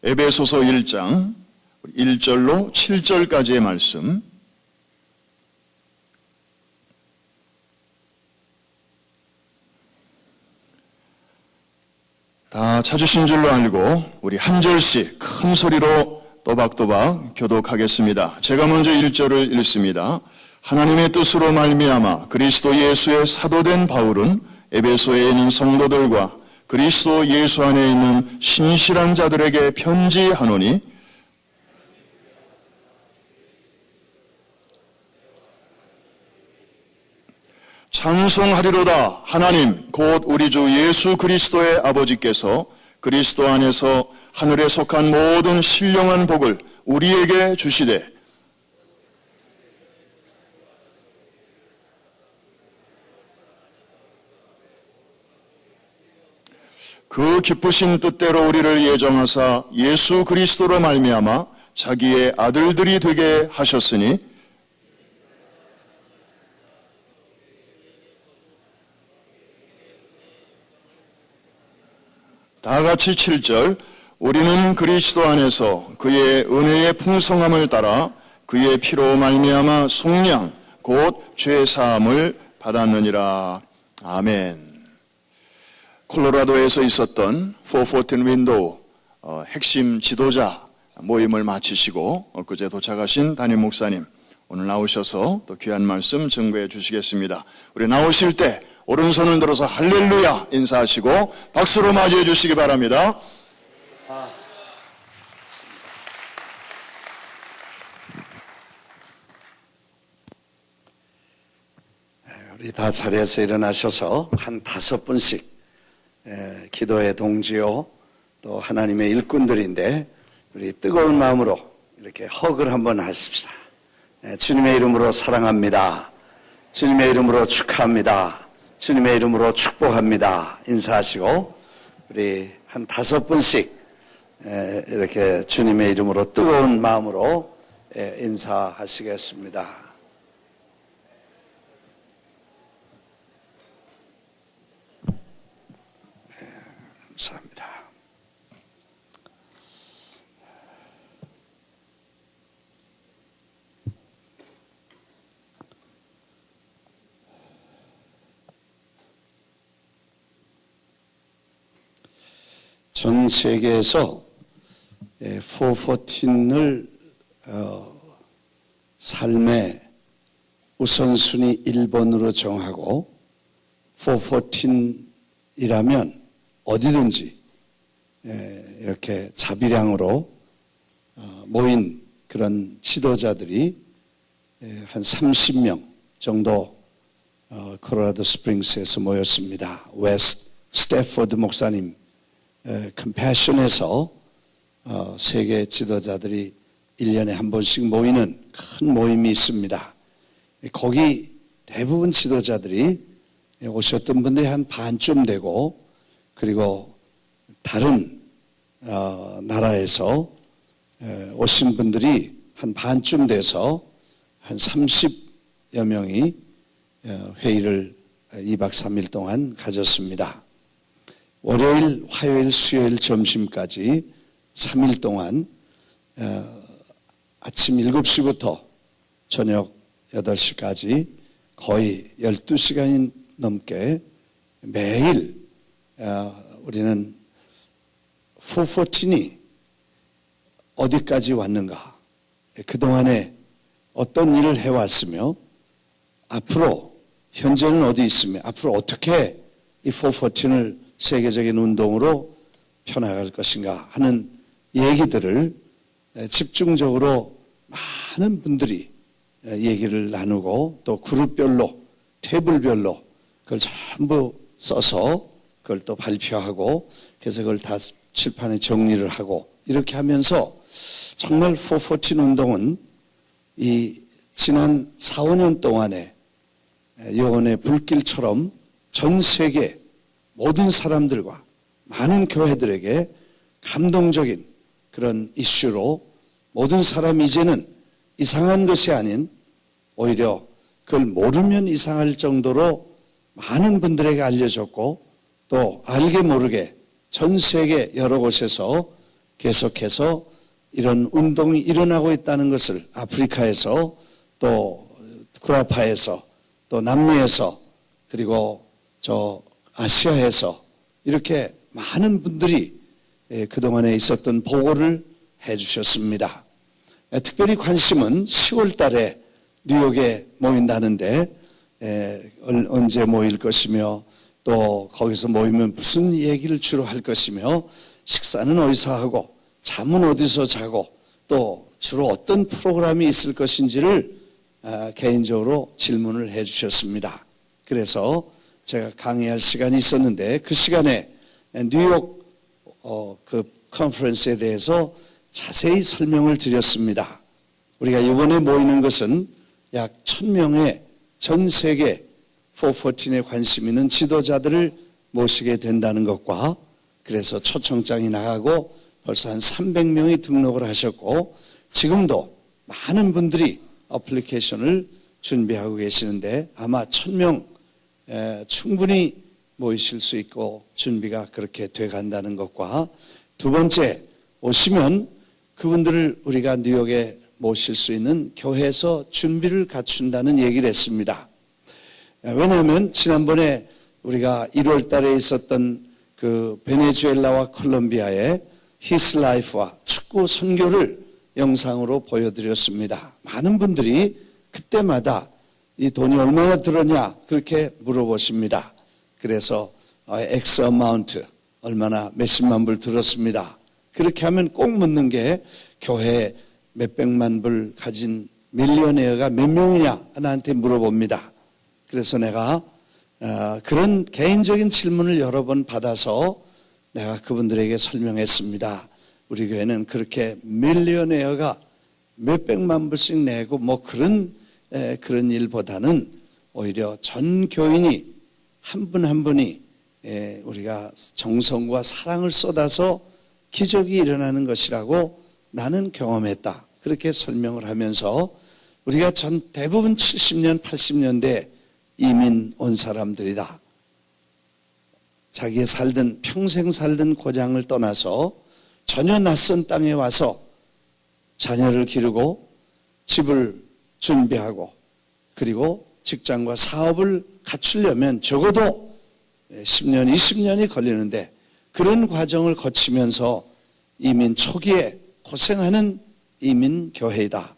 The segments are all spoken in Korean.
에베소서 1장 1절로 7절까지의 말씀, 다 찾으신 줄로 알고 우리 한 절씩 큰 소리로 또박또박 교독하겠습니다. 제가 먼저 1절을 읽습니다. 하나님의 뜻으로 말미암아 그리스도 예수의 사도된 바울은 에베소에 있는 성도들과 그리스도 예수 안에 있는 신실한 자들에게 편지하노니 찬송하리로다. 하나님 곧 우리 주 예수 그리스도의 아버지께서 그리스도 안에서 하늘에 속한 모든 신령한 복을 우리에게 주시되 그 기쁘신 뜻대로 우리를 예정하사 예수 그리스도로 말미암아 자기의 아들들이 되게 하셨으니 다 같이 7절. 우리는 그리스도 안에서 그의 은혜의 풍성함을 따라 그의 피로 말미암아 속량 곧 죄사함을 받았느니라. 아멘. 콜로라도에서 있었던 414 윈도우 핵심 지도자 모임을 마치시고 엊그제 도착하신 담임 목사님, 오늘 나오셔서 또 귀한 말씀 증거해 주시겠습니다. 우리 나오실 때 오른손을 들어서 할렐루야 인사하시고 박수로 맞이해 주시기 바랍니다. 우리 다 자리에서 일어나셔서 한 5분씩 기도의 동지요 또 하나님의 일꾼들인데 우리 뜨거운 마음으로 이렇게 허그를 한번 하십시다. 주님의 이름으로 사랑합니다. 주님의 이름으로 축하합니다. 주님의 이름으로 축복합니다. 인사하시고 우리 한 5분씩 이렇게 주님의 이름으로 뜨거운 마음으로 인사하시겠습니다. 감사합니다. 전 세계에서 414을 삶의 우선순위 1번으로 정하고 414이라면 어디든지 이렇게 자비량으로 모인 그런 지도자들이 한 30명 정도 콜로라도 스프링스에서 모였습니다. 웨스트 스태포드 목사님 컴패션에서 세계 지도자들이 1년에 한 번씩 모이는 큰 모임이 있습니다. 거기 대부분 지도자들이 오셨던 분들이 한 반쯤 되고, 그리고 다른 나라에서 오신 분들이 한 반쯤 돼서 한 30여 명이 회의를 2박 3일 동안 가졌습니다. 월요일, 화요일, 수요일 점심까지 3일 동안 아침 7시부터 저녁 8시까지 거의 12시간이 넘게 매일 우리는 414이 어디까지 왔는가, 그동안에 어떤 일을 해왔으며 앞으로 현재는 어디 있으며 앞으로 어떻게 이 414을 세계적인 운동으로 펴나갈 것인가 하는 얘기들을 집중적으로 많은 분들이 얘기를 나누고 또 그룹별로 테이블별로 그걸 전부 써서 그걸 또 발표하고 그래서 그걸 다 칠판에 정리를 하고 이렇게 하면서 정말 414 운동은 이 지난 4, 5년 동안에 영혼의 불길처럼 전 세계 모든 사람들과 많은 교회들에게 감동적인 그런 이슈로 모든 사람이 이제는 이상한 것이 아닌 오히려 그걸 모르면 이상할 정도로 많은 분들에게 알려졌고 또 알게 모르게 전 세계 여러 곳에서 계속해서 이런 운동이 일어나고 있다는 것을 아프리카에서 또 구라파에서 또 남미에서 그리고 저 아시아에서 이렇게 많은 분들이 그동안에 있었던 보고를 해 주셨습니다. 특별히 관심은 10월 달에 뉴욕에 모인다는데 언제 모일 것이며 또 거기서 모이면 무슨 얘기를 주로 할 것이며 식사는 어디서 하고 잠은 어디서 자고 또 주로 어떤 프로그램이 있을 것인지를 개인적으로 질문을 해 주셨습니다. 그래서 제가 강의할 시간이 있었는데 그 시간에 뉴욕 그 컨퍼런스에 대해서 자세히 설명을 드렸습니다. 우리가 이번에 모이는 것은 약 1000명의 전 세계 414에 관심 있는 지도자들을 모시게 된다는 것과 그래서 초청장이 나가고 벌써 한 300명이 등록을 하셨고 지금도 많은 분들이 어플리케이션을 준비하고 계시는데 아마 1000명 충분히 모이실 수 있고 준비가 그렇게 돼 간다는 것과 두 번째 오시면 그분들을 우리가 뉴욕에 모실 수 있는 교회에서 준비를 갖춘다는 얘기를 했습니다. 왜냐하면 지난번에 우리가 1월 달에 있었던 그 베네수엘라와 콜롬비아의 His Life와 축구 선교를 영상으로 보여드렸습니다. 많은 분들이 그때마다 이 돈이 얼마나 들었냐 그렇게 물어보십니다. 그래서 X 어마운트 얼마나 몇십만 불 들었습니다. 그렇게 하면 꼭 묻는 게 교회 몇백만 불 가진 밀리어네어가 몇 명이냐 나한테 물어봅니다. 그래서 내가 그런 개인적인 질문을 여러 번 받아서 내가 그분들에게 설명했습니다. 우리 교회는 그렇게 밀리어네어가 몇백만 불씩 내고 뭐 그런 일보다는 오히려 전 교인이 한 분 한 분이 우리가 정성과 사랑을 쏟아서 기적이 일어나는 것이라고 나는 경험했다. 그렇게 설명을 하면서 우리가 대부분 70년, 80년대 이민 온 사람들이다. 자기의 평생 살던 고장을 떠나서 전혀 낯선 땅에 와서 자녀를 기르고 집을 준비하고 그리고 직장과 사업을 갖추려면 적어도 10년, 20년이 걸리는데 그런 과정을 거치면서 이민 초기에 고생하는 이민 교회이다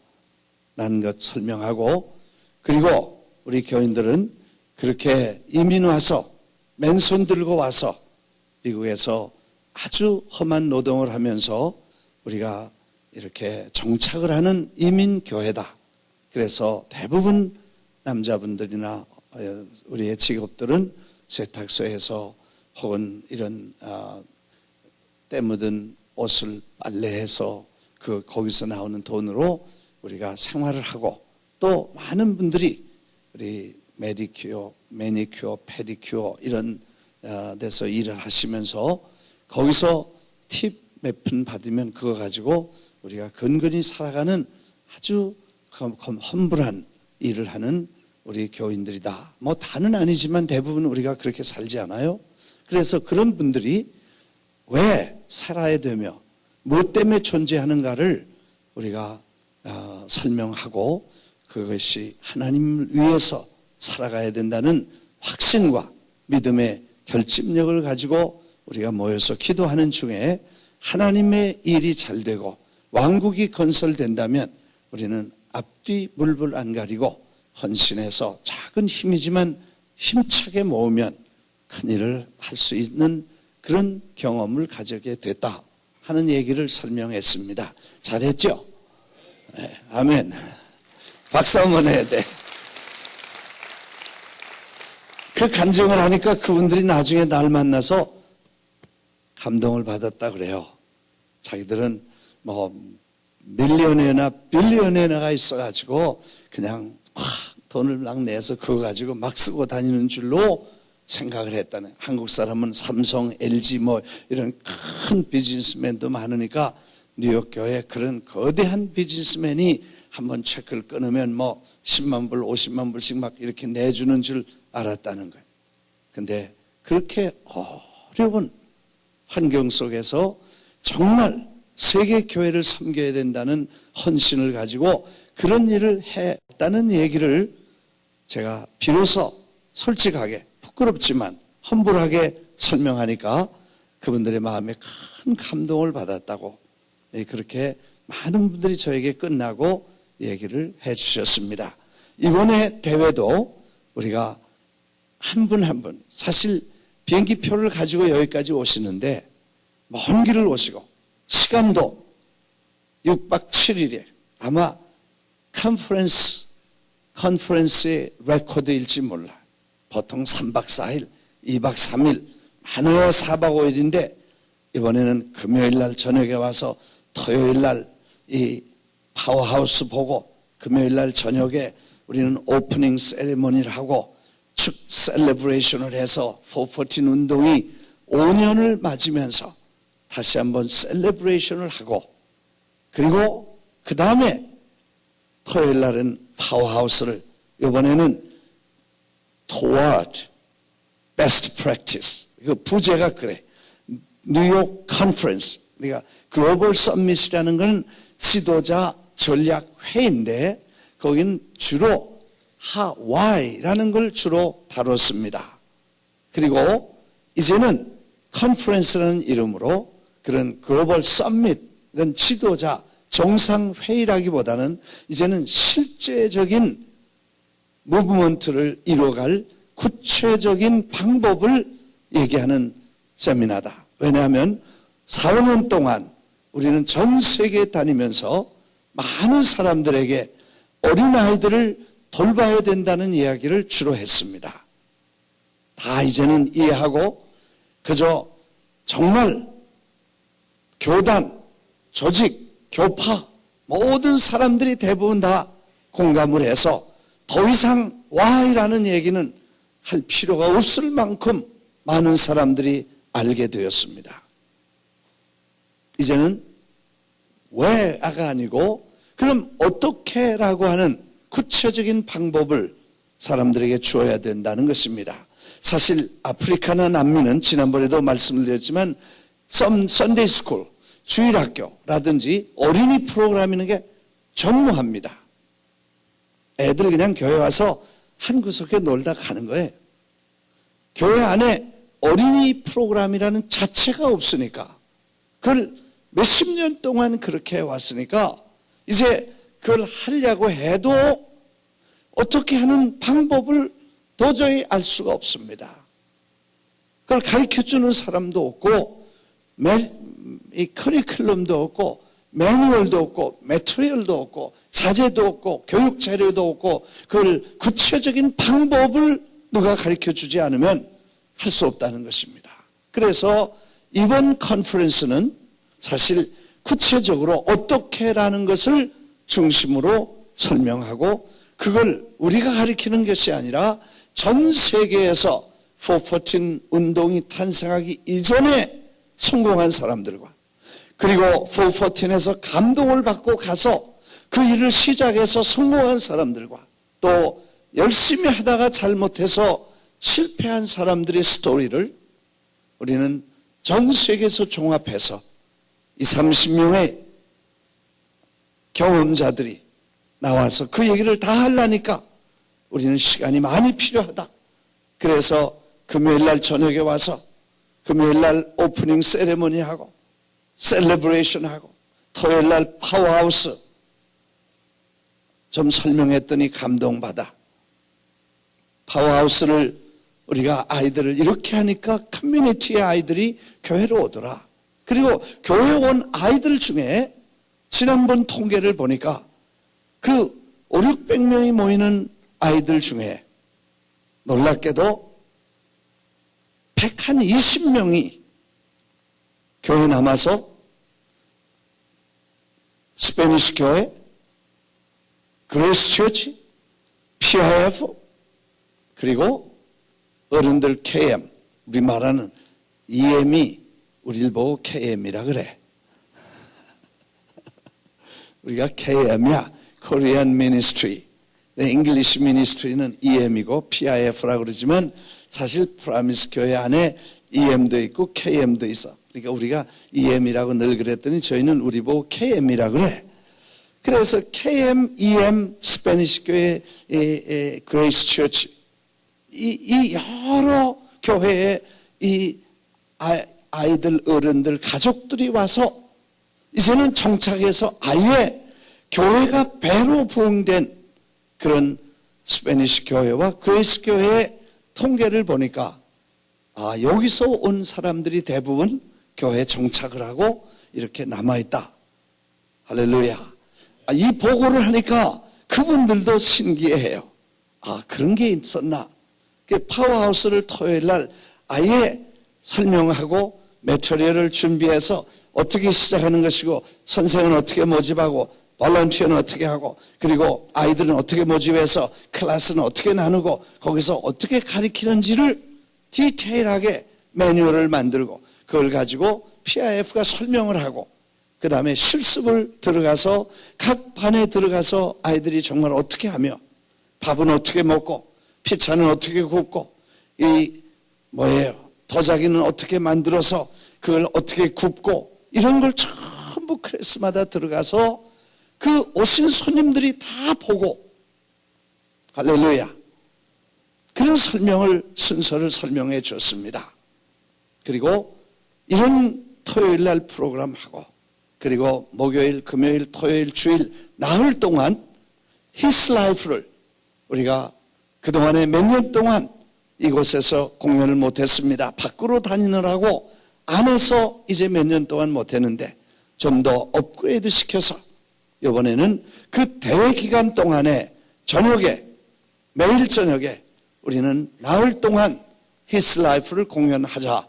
라는 것 설명하고 그리고 우리 교인들은 그렇게 이민 와서 맨손 들고 와서 미국에서 아주 험한 노동을 하면서 우리가 이렇게 정착을 하는 이민 교회다. 그래서 대부분 남자분들이나 우리의 직업들은 세탁소에서 혹은 이런 때 묻은 옷을 빨래해서 거기서 나오는 돈으로 우리가 생활을 하고 또 많은 분들이 우리 메디큐어, 매니큐어, 페디큐어 이런 데서 일을 하시면서 거기서 팁 몇 푼 받으면 그거 가지고 우리가 근근히 살아가는 아주 험불한 일을 하는 우리 교인들이다. 뭐 다는 아니지만 대부분 우리가 그렇게 살지 않아요? 그래서 그런 분들이 왜 살아야 되며 무엇 때문에 존재하는가를 우리가 설명하고 그것이 하나님을 위해서 살아가야 된다는 확신과 믿음의 결집력을 가지고 우리가 모여서 기도하는 중에 하나님의 일이 잘 되고 왕국이 건설된다면 우리는 앞뒤 물불 안 가리고 헌신해서 작은 힘이지만 힘차게 모으면 큰 일을 할 수 있는 그런 경험을 가지게 됐다 하는 얘기를 설명했습니다. 잘했죠? 네, 아멘. 박수 한번 해야 돼. 그 간증을 하니까 그분들이 나중에 날 만나서 감동을 받았다 그래요. 자기들은 뭐 밀리언에나 빌리언에나가 있어가지고 그냥 돈을 막 내서 그거 가지고 막 쓰고 다니는 줄로 생각을 했다네. 한국 사람은 삼성, LG 뭐 이런 큰 비즈니스맨도 많으니까 뉴욕 교회 그런 거대한 비즈니스맨이 한번 체크를 끊으면 뭐 10만 불, 50만 불씩 막 이렇게 내주는 줄 알았다는 거예요. 근데 그렇게 어려운 환경 속에서 정말 세계 교회를 섬겨야 된다는 헌신을 가지고 그런 일을 했다는 얘기를 제가 비로소 솔직하게 부끄럽지만 험불하게 설명하니까 그분들의 마음에 큰 감동을 받았다고 그렇게 많은 분들이 저에게 끝나고 얘기를 해 주셨습니다. 이번에 대회도 우리가 한 분 한 분 사실 비행기표를 가지고 여기까지 오시는데 먼 길을 오시고 시간도 6박 7일에 아마 컨퍼런스의 레코드일지 몰라. 보통 3박 4일, 2박 3일, 많아야 4박 5일인데 이번에는 금요일 날 저녁에 와서 토요일 날 이 파워하우스 보고 금요일 날 저녁에 우리는 오프닝 세리머니를 하고 축 셀레브레이션을 해서 414 운동이 5년을 맞으면서 다시 한번 셀레브레이션을 하고 그리고 그 다음에 토요일 날은 파워하우스를 이번에는 toward best practice 그 부제가 그래 뉴욕 컨퍼런스 그러니까 글로벌 서밋이라는 것은 지도자 전략 회의인데 거기는 주로 하와이라는 걸 주로 다뤘습니다. 그리고 이제는 컨퍼런스라는 이름으로 그런 글로벌 서밋 이런 지도자 정상회의라기보다는 이제는 실제적인 무브먼트를 이뤄갈 구체적인 방법을 얘기하는 세미나다. 왜냐하면 4, 5년 동안 우리는 전 세계에 다니면서 많은 사람들에게 어린아이들을 돌봐야 된다는 이야기를 주로 했습니다. 다 이제는 이해하고 그저 정말 교단, 조직, 교파 모든 사람들이 대부분 다 공감을 해서 더 이상 why라는 얘기는 할 필요가 없을 만큼 많은 사람들이 알게 되었습니다. 이제는 왜가 아니고 그럼 어떻게라고 하는 구체적인 방법을 사람들에게 주어야 된다는 것입니다. 사실 아프리카나 남미는 지난번에도 말씀을 드렸지만 썬데이 스쿨, 주일학교라든지 어린이 프로그램이라는 게 전무합니다. 애들 그냥 교회 와서 한 구석에 놀다 가는 거예요. 교회 안에 어린이 프로그램이라는 자체가 없으니까 그걸 몇십 년 동안 그렇게 해왔으니까 이제 그걸 하려고 해도 어떻게 하는 방법을 도저히 알 수가 없습니다. 그걸 가르쳐주는 사람도 없고 이 커리큘럼도 없고 매뉴얼도 없고 매트리얼도 없고 자재도 없고 교육 자료도 없고 그걸 구체적인 방법을 누가 가르쳐주지 않으면 할 수 없다는 것입니다. 그래서 이번 컨퍼런스는 사실 구체적으로 어떻게라는 것을 중심으로 설명하고 그걸 우리가 가르치는 것이 아니라 전 세계에서 414 운동이 탄생하기 이전에 성공한 사람들과 그리고 414에서 감동을 받고 가서 그 일을 시작해서 성공한 사람들과 또 열심히 하다가 잘못해서 실패한 사람들의 스토리를 우리는 전 세계에서 종합해서 20, 30명의 경험자들이 나와서 그 얘기를 다 하려니까 우리는 시간이 많이 필요하다. 그래서 금요일 날 저녁에 와서 금요일 날 오프닝 세레머니 하고 셀레브레이션 하고 토요일 날 파워하우스 좀 설명했더니 감동받아. 파워하우스를 우리가 아이들을 이렇게 하니까 커뮤니티의 아이들이 교회로 오더라. 그리고 교회 온 아이들 중에 지난번 통계를 보니까 그 5, 600명이 모이는 아이들 중에 놀랍게도 120명이 교회 남아서 스페니시 교회, 그레이스 처치, PIF 그리고 어른들 KM 우리 말하는 EM이 우리를 보고 KM이라 그래. 우리가 KM이야. Korean Ministry. English Ministry는 EM이고 PIF라고 그러지만 사실 프라미스 교회 안에 EM도 있고 KM도 있어. 그러니까 우리가 EM이라고 늘 그랬더니 저희는 우리 보고 KM이라고 그래. 그래서 KM, EM, 스페니시 교회, 그레이스 처치, 이 여러 교회에 이 아이들, 어른들, 가족들이 와서 이제는 정착해서 아예 교회가 배로 부흥된 그런 스페니시 교회와 그레이스 교회의 통계를 보니까 여기서 온 사람들이 대부분 교회에 정착을 하고 이렇게 남아있다. 할렐루야. 이 보고를 하니까 그분들도 신기해해요. 그런 게 있었나. 파워하우스를 토요일 날 아예 설명하고 매트리얼을 준비해서 어떻게 시작하는 것이고 선생은 어떻게 모집하고 볼런티어는 어떻게 하고 그리고 아이들은 어떻게 모집해서 클래스는 어떻게 나누고 거기서 어떻게 가르치는지를 디테일하게 매뉴얼을 만들고 그걸 가지고 PIF가 설명을 하고 그 다음에 실습을 들어가서 각 반에 들어가서 아이들이 정말 어떻게 하며 밥은 어떻게 먹고 피차는 어떻게 굽고 도자기는 어떻게 만들어서 그걸 어떻게 굽고 이런 걸 전부 클래스마다 들어가서 그 오신 손님들이 다 보고 할렐루야 그런 순서를 설명해 줬습니다. 그리고 이런 토요일 날 프로그램하고 그리고 목요일, 금요일, 토요일, 주일 나흘 동안 His Life를 우리가 그동안에 몇 년 동안 이곳에서 공연을 못했습니다. 밖으로 다니느라고 안에서 이제 몇 년 동안 못했는데 좀 더 업그레이드 시켜서 이번에는 그 대회 기간 동안에 저녁에 매일 저녁에 우리는 나흘 동안 His Life를 공연하자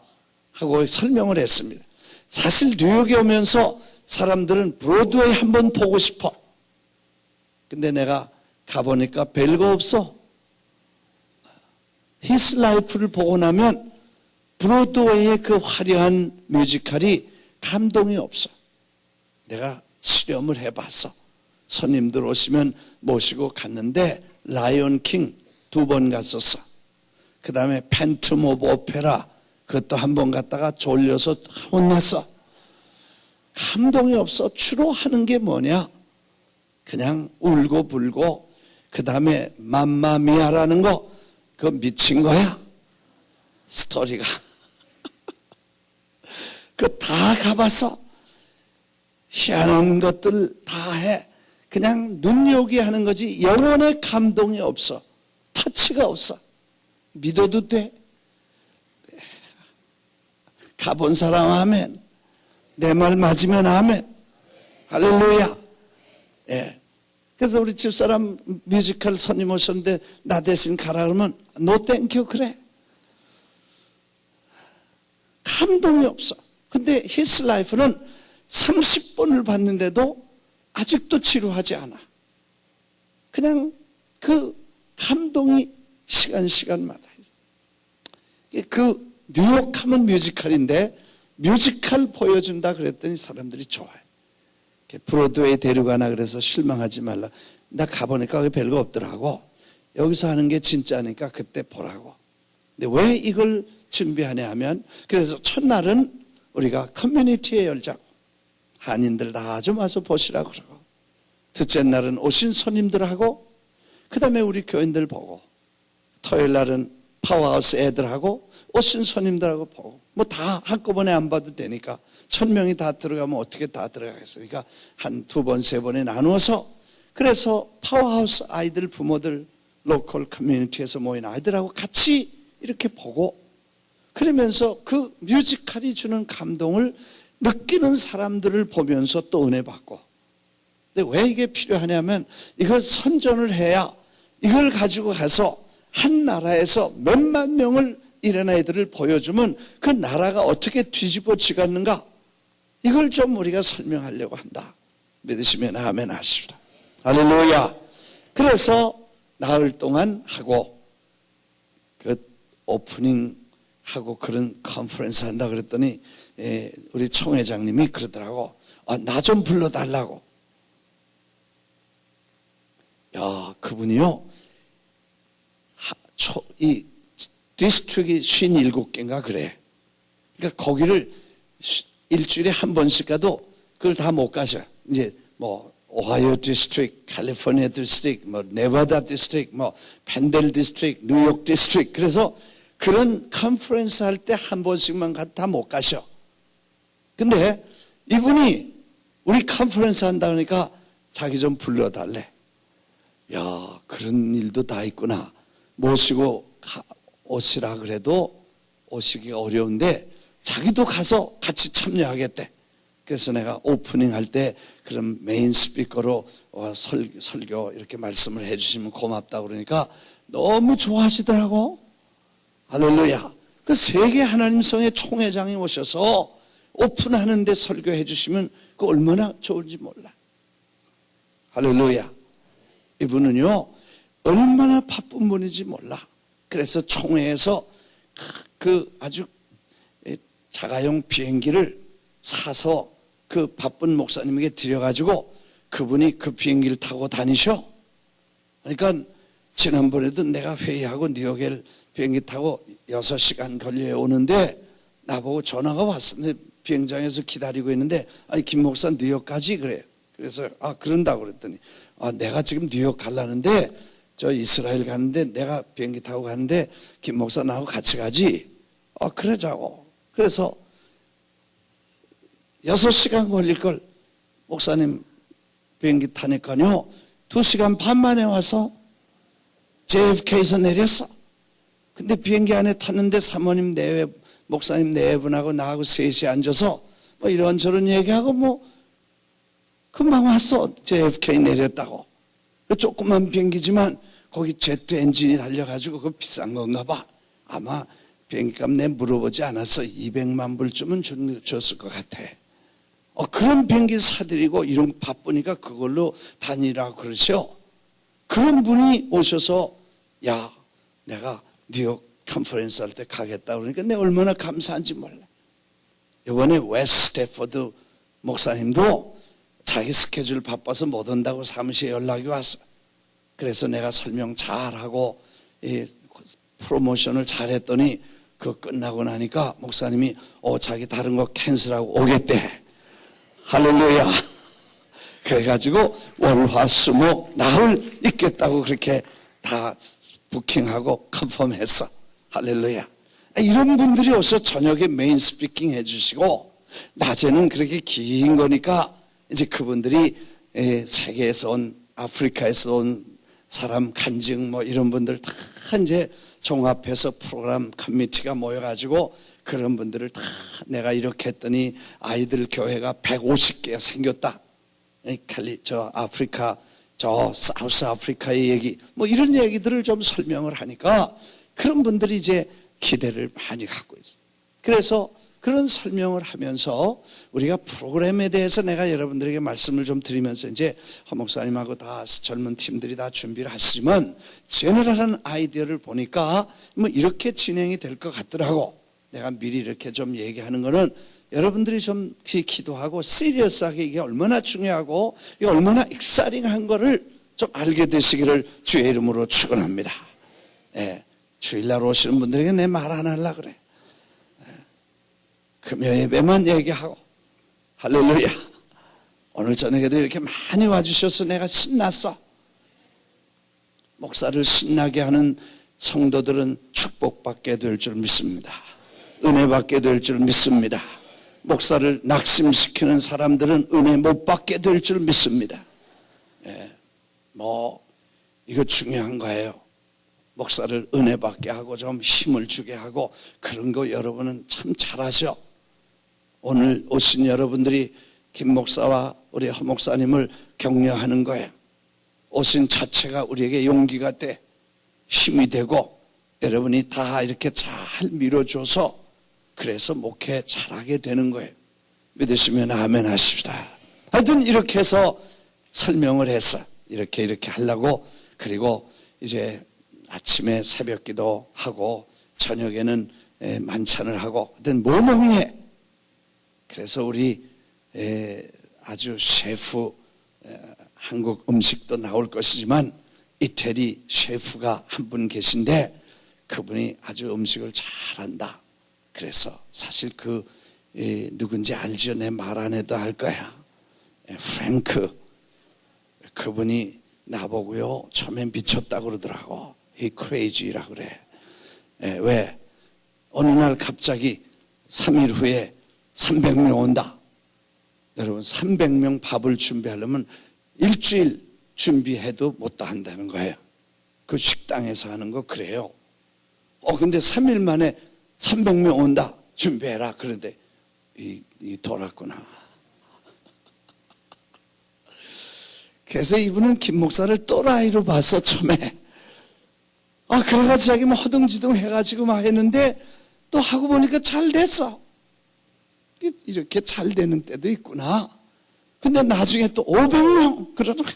하고 설명을 했습니다. 사실 뉴욕에 오면서 사람들은 브로드웨이 한번 보고 싶어. 근데 내가 가보니까 별거 없어. His Life를 보고 나면 브로드웨이의 그 화려한 뮤지컬이 감동이 없어. 내가 실험을 해봤어. 손님들 오시면 모시고 갔는데 라이온 킹 2번 갔었어. 그 다음에 팬텀 오브 오페라 그것도 한 번 갔다가 졸려서 혼났어. 감동이 없어. 주로 하는 게 뭐냐? 그냥 울고 불고 그 다음에 맘마미아라는 거 그거 미친 거야. 스토리가. 그거 다 가봤어. 희한한 것들 다 해. 그냥 눈요기 하는 거지 영혼의 감동이 없어. 터치가 없어. 믿어도 돼. 가본 사람 아멘. 내 말 맞으면 아멘. 할렐루야. 예. 그래서 우리 집사람 뮤지컬 손님 오셨는데 나 대신 가라 그러면 노 땡큐 그래. 감동이 없어. 근데 His Life는 30번을 봤는데도 아직도 지루하지 않아. 그냥 그 감동이 시간마다. 그 뉴욕 하면 뮤지컬인데 뮤지컬 보여준다 그랬더니 사람들이 좋아해. 브로드웨이 데려가나 그래서 실망하지 말라. 나 가보니까 그게 별거 없더라고. 여기서 하는 게 진짜니까 그때 보라고. 근데 왜 이걸 준비하냐 하면 그래서 첫날은 우리가 커뮤니티에 열자고. 한인들 다 좀 와서 보시라고 그러고 둘째 날은 오신 손님들하고 그 다음에 우리 교인들 보고 토요일 날은 파워하우스 애들하고 오신 손님들하고 보고 뭐 다 한꺼번에 안 봐도 되니까 1000명이 다 들어가면 어떻게 다 들어가겠으니까 한 2번, 3번에 나누어서 그래서 파워하우스 아이들 부모들 로컬 커뮤니티에서 모인 아이들하고 같이 이렇게 보고 그러면서 그 뮤지컬이 주는 감동을 느끼는 사람들을 보면서 또 은혜 받고. 근데 왜 이게 필요하냐면 이걸 선전을 해야 이걸 가지고 가서 한 나라에서 몇만 명을 이런 아이들을 보여주면 그 나라가 어떻게 뒤집어지겠는가 이걸 좀 우리가 설명하려고 한다. 믿으시면 아멘 하십시다. 할렐루야. 그래서 나흘 동안 하고 그 오프닝 하고 그런 컨퍼런스 한다 그랬더니 우리 총회장님이 그러더라고. 나 좀 불러달라고. 야, 그분이요. 이 디스트릭이 57개인가 그래. 그러니까 거기를 일주일에 한 번씩 가도 그걸 다 못 가셔. 이제 뭐 오하이오 디스트릭, 캘리포니아 디스트릭, 뭐 네바다 디스트릭, 뭐 펜델 디스트릭, 뉴욕 디스트릭. 그래서 그런 컨퍼런스 할 때 한 번씩만 가도 다 못 가셔. 근데 이분이 우리 컨퍼런스 한다 그러니까 자기 좀 불러달래. 야, 그런 일도 다 있구나. 모시고 오시라 그래도 오시기가 어려운데 자기도 가서 같이 참여하겠대. 그래서 내가 오프닝 할 때 그럼 메인 스피커로 설교 이렇게 말씀을 해주시면 고맙다 그러니까 너무 좋아하시더라고. 할렐루야. 그 세계 하나님 성의 총회장이 오셔서 오픈하는데 설교해 주시면 그 얼마나 좋을지 몰라. 할렐루야. 이분은요 얼마나 바쁜 분인지 몰라. 그래서 총회에서 그 아주 자가용 비행기를 사서 그 바쁜 목사님에게 드려가지고 그분이 그 비행기를 타고 다니셔. 그러니까 지난번에도 내가 회의하고 뉴욕에 비행기 타고 6시간 걸려 오는데 나보고 전화가 왔었는데 비행장에서 기다리고 있는데 아니 김 목사 뉴욕까지 그래. 그래서 그런다고 그랬더니 내가 지금 뉴욕 가려는데 저 이스라엘 가는데 내가 비행기 타고 가는데 김 목사 나하고 같이 가지. 그러자고. 그래서 6시간 걸릴 걸 목사님 비행기 타니까요 2시간 반 만에 와서 JFK에서 내렸어. 근데 비행기 안에 탔는데 사모님 내외 목사님 네 분하고 나하고 셋이 앉아서 뭐 이런저런 얘기하고 뭐 금방 왔어. JFK 내렸다고. 조그만 비행기지만 거기 제트 엔진이 달려가지고 그거 비싼 건가 봐. 아마 비행기값 내 물어보지 않았어. 200만 불쯤은 줬을 것 같아. 그런 비행기 사드리고 이런 바쁘니까 그걸로 다니라고 그러셔. 그런 분이 오셔서 야 내가 뉴욕 컨퍼런스 할 때 가겠다 그러니까 내가 얼마나 감사한지 몰라. 이번에 웨스트 스태포드 목사님도 자기 스케줄 바빠서 못 온다고 사무실에 연락이 왔어. 그래서 내가 설명 잘하고 프로모션을 잘했더니 그거 끝나고 나니까 목사님이 자기 다른 거 캔슬하고 오겠대. 할렐루야. 그래가지고 월화수목 나흘 있겠다고 그렇게 다 부킹하고 컨펌했어. 할렐루야. 이런 분들이 오서 저녁에 메인 스피킹 해주시고 낮에는 그렇게 긴 거니까 이제 그분들이 세계에서 온 아프리카에서 온 사람 간증 뭐 이런 분들 다 이제 종합해서 프로그램 커미티가 모여가지고 그런 분들을 다 내가 이렇게 했더니 아이들 교회가 150개가 생겼다. 저 아프리카 저 사우스 아프리카의 얘기 뭐 이런 얘기들을 좀 설명을 하니까 그런 분들이 이제 기대를 많이 갖고 있어요. 그래서 그런 설명을 하면서 우리가 프로그램에 대해서 내가 여러분들에게 말씀을 좀 드리면서 이제 허 목사님하고 다 젊은 팀들이 다 준비를 하시지만 제너럴한 아이디어를 보니까 뭐 이렇게 진행이 될 것 같더라고. 내가 미리 이렇게 좀 얘기하는 거는 여러분들이 좀 기도하고 시리어스하게 이게 얼마나 중요하고 이게 얼마나 익사링한 거를 좀 알게 되시기를 주의 이름으로 축원합니다. 주일날 오시는 분들에게 내 말 안 하려고 그래. 금요 예배만 얘기하고 할렐루야. 오늘 저녁에도 이렇게 많이 와주셔서 내가 신났어. 목사를 신나게 하는 성도들은 축복받게 될 줄 믿습니다. 은혜 받게 될 줄 믿습니다. 목사를 낙심시키는 사람들은 은혜 못 받게 될 줄 믿습니다. 이거 중요한 거예요. 목사를 은혜 받게 하고 좀 힘을 주게 하고 그런 거 여러분은 참 잘하셔. 오늘 오신 여러분들이 김 목사와 우리 허 목사님을 격려하는 거예요. 오신 자체가 우리에게 용기가 돼 힘이 되고 여러분이 다 이렇게 잘 밀어줘서 그래서 목회 잘하게 되는 거예요. 믿으시면 아멘 하십시다. 하여튼 이렇게 해서 설명을 했어. 이렇게 하려고. 그리고 이제 아침에 새벽 기도하고 저녁에는 만찬을 하고 하여튼 뭐 먹니? 그래서 우리 아주 셰프 한국 음식도 나올 것이지만 이태리 셰프가 한 분 계신데 그분이 아주 음식을 잘한다. 그래서 사실 그 누군지 알죠? 내 말 안 해도 알 거야. 프랭크. 그분이 나보고요, 처음에 미쳤다 그러더라고. He crazy라고 그래. 왜? 어느 날 갑자기 3일 후에 300명 온다. 여러분, 300명 밥을 준비하려면 일주일 준비해도 못 한다는 거예요. 그 식당에서 하는 거 그래요. 근데 3일 만에 300명 온다. 준비해라. 그런데 돌았구나. 그래서 이분은 김 목사를 또라이로 봐서 처음에 그래가지고 자기 뭐 허둥지둥 해가지고 막 했는데 또 하고 보니까 잘 됐어. 이렇게 잘 되는 때도 있구나. 근데 나중에 또 500명 그러는 거야.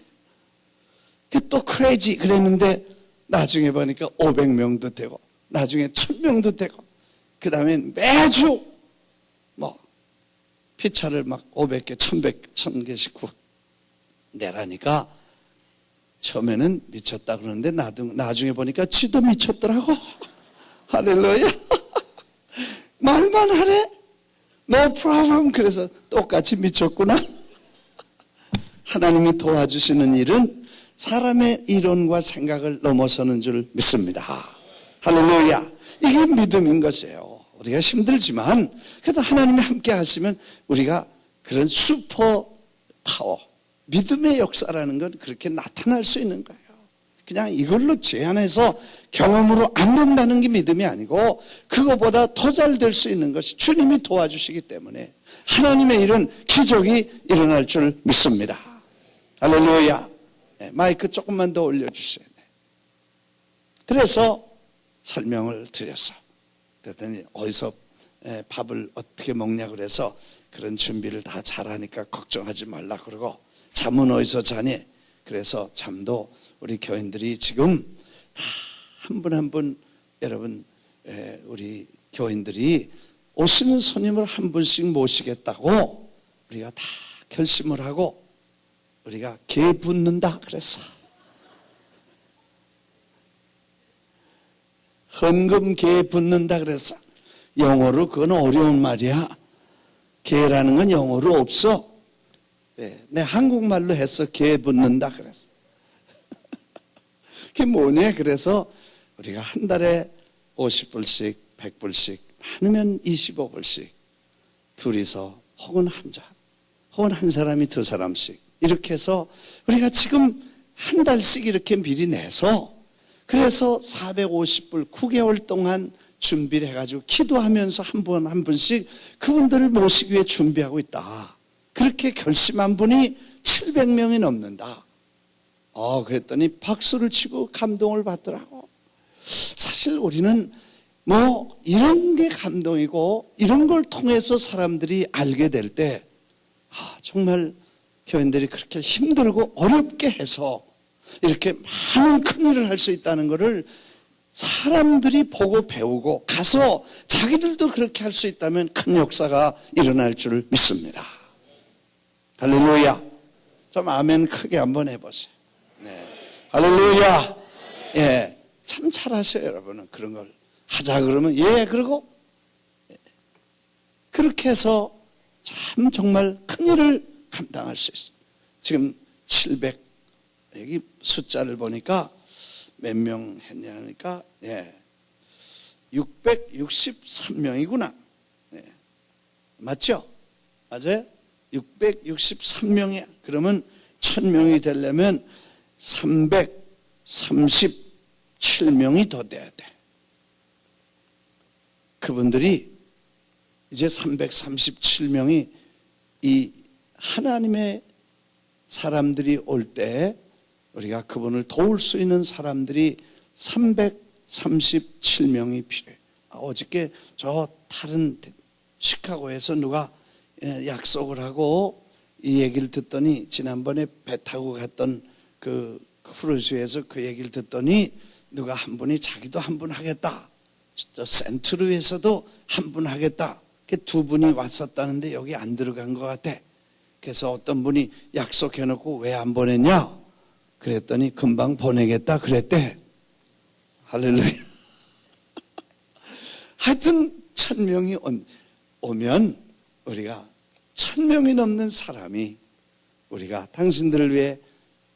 또 크레이지 그랬는데 나중에 보니까 500명도 되고 나중에 1000명도 되고 그 다음에 매주 뭐 피차를 막 500개, 1000개씩 내라니까 처음에는 미쳤다 그러는데 나중에 보니까 지도 미쳤더라고. 할렐루야. 말만 하래. No problem. 그래서 똑같이 미쳤구나. 하나님이 도와주시는 일은 사람의 이론과 생각을 넘어서는 줄 믿습니다. 할렐루야. 이게 믿음인 것이에요. 우리가 힘들지만 그래도 하나님이 함께 하시면 우리가 그런 슈퍼 파워, 믿음의 역사라는 건 그렇게 나타날 수 있는 거예요. 그냥 이걸로 제한해서 경험으로 안 된다는 게 믿음이 아니고 그거보다 더 잘 될 수 있는 것이 주님이 도와주시기 때문에 하나님의 일은 기적이 일어날 줄 믿습니다. 할렐루야. 마이크 조금만 더 올려주세요. 그래서 설명을 드렸어. 그랬더니 어디서 밥을 어떻게 먹냐 그래서 그런 준비를 다 잘하니까 걱정하지 말라 그러고 잠은 어디서 자니? 그래서 잠도 우리 교인들이 지금 다 한 분 한 분 여러분 우리 교인들이 오시는 손님을 한 분씩 모시겠다고 우리가 다 결심을 하고 우리가 개 붓는다 그랬어. 헌금 개 붓는다 그랬어. 영어로 그건 어려운 말이야. 개라는 건 영어로 없어. 내 한국말로 해서 개 붓는다 그랬어. 그게 뭐냐? 그래서 우리가 한 달에 50불씩, 100불씩, 많으면 25불씩 둘이서 혹은 한 자, 혹은 한 사람이 두 사람씩 이렇게 해서 우리가 지금 한 달씩 이렇게 미리 내서 그래서 450불 9개월 동안 준비를 해가지고 기도하면서 한 분 한 분씩 그분들을 모시기 위해 준비하고 있다. 그렇게 결심한 분이 700명이 넘는다. 그랬더니 박수를 치고 감동을 받더라고. 사실 우리는 뭐 이런 게 감동이고 이런 걸 통해서 사람들이 알게 될 때 정말 교인들이 그렇게 힘들고 어렵게 해서 이렇게 많은 큰 일을 할 수 있다는 것을 사람들이 보고 배우고 가서 자기들도 그렇게 할 수 있다면 큰 역사가 일어날 줄 믿습니다. 할렐루야. 좀 아멘 크게 한번 해보세요. 네. 할렐루야. 예. 참 잘하세요, 여러분은. 그런 걸 하자 그러면 그러고 그렇게 해서 참 정말 큰 일을 감당할 수 있어요. 지금 700 여기 숫자를 보니까 몇 명 했냐니까 663명이구나. 맞죠? 맞아요? 663명이야. 그러면 1000명이 되려면 337명이 더 돼야 돼. 그분들이 이제 337명이 이 하나님의 사람들이 올 때 우리가 그분을 도울 수 있는 사람들이 337명이 필요해요. 어저께 저 다른 시카고에서 누가 약속을 하고 이 얘기를 듣더니 지난번에 배 타고 갔던 그 크루즈에서 그 얘기를 듣더니 누가 한 분이 자기도 한 분 하겠다. 저 센트루에서도 한 분 하겠다. 두 분이 왔었다는데 여기 안 들어간 것 같아. 그래서 어떤 분이 약속해놓고 왜 안 보냈냐? 그랬더니 금방 보내겠다 그랬대. 할렐루야. 하여튼 1000명이 오면 우리가 1000명이 넘는 사람이 우리가 당신들을 위해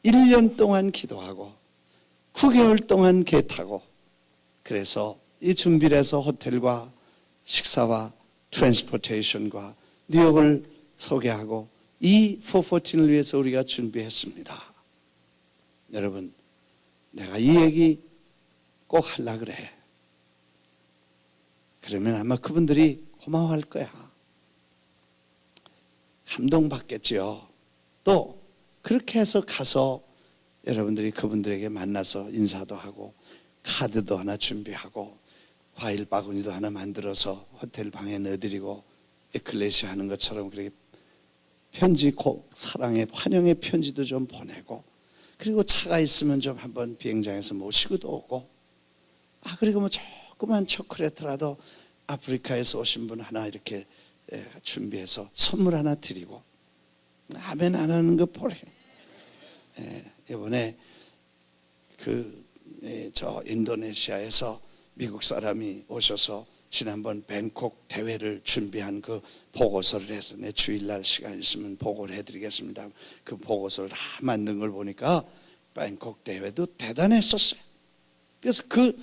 1년 동안 기도하고 9개월 동안 개 타고 그래서 이 준비를 해서 호텔과 식사와 트랜스포테이션과 뉴욕을 소개하고 이 414을 위해서 우리가 준비했습니다. 여러분, 내가 이 얘기 꼭 하려고 그래. 그러면 아마 그분들이 고마워할 거야. 감동받겠지요. 또 그렇게 해서 가서 여러분들이 그분들에게 만나서 인사도 하고 카드도 하나 준비하고 과일 바구니도 하나 만들어서 호텔 방에 넣어드리고 에클레시아 하는 것처럼 그렇게 편지, 사랑의 환영의 편지도 좀 보내고 그리고 차가 있으면 좀 한번 비행장에서 모시고도 오고 그리고 뭐 조그만 초콜릿이라도 아프리카에서 오신 분 하나 이렇게 준비해서 선물 하나 드리고 아멘 안 하는 거 보래. 이번에 저 인도네시아에서 미국 사람이 오셔서 지난번 뱅콕 대회를 준비한 그 보고서를 해서 내 주일날 시간 있으면 보고를 해드리겠습니다. 그 보고서를 다 만든 걸 보니까 뱅콕 대회도 대단했었어요. 그래서 그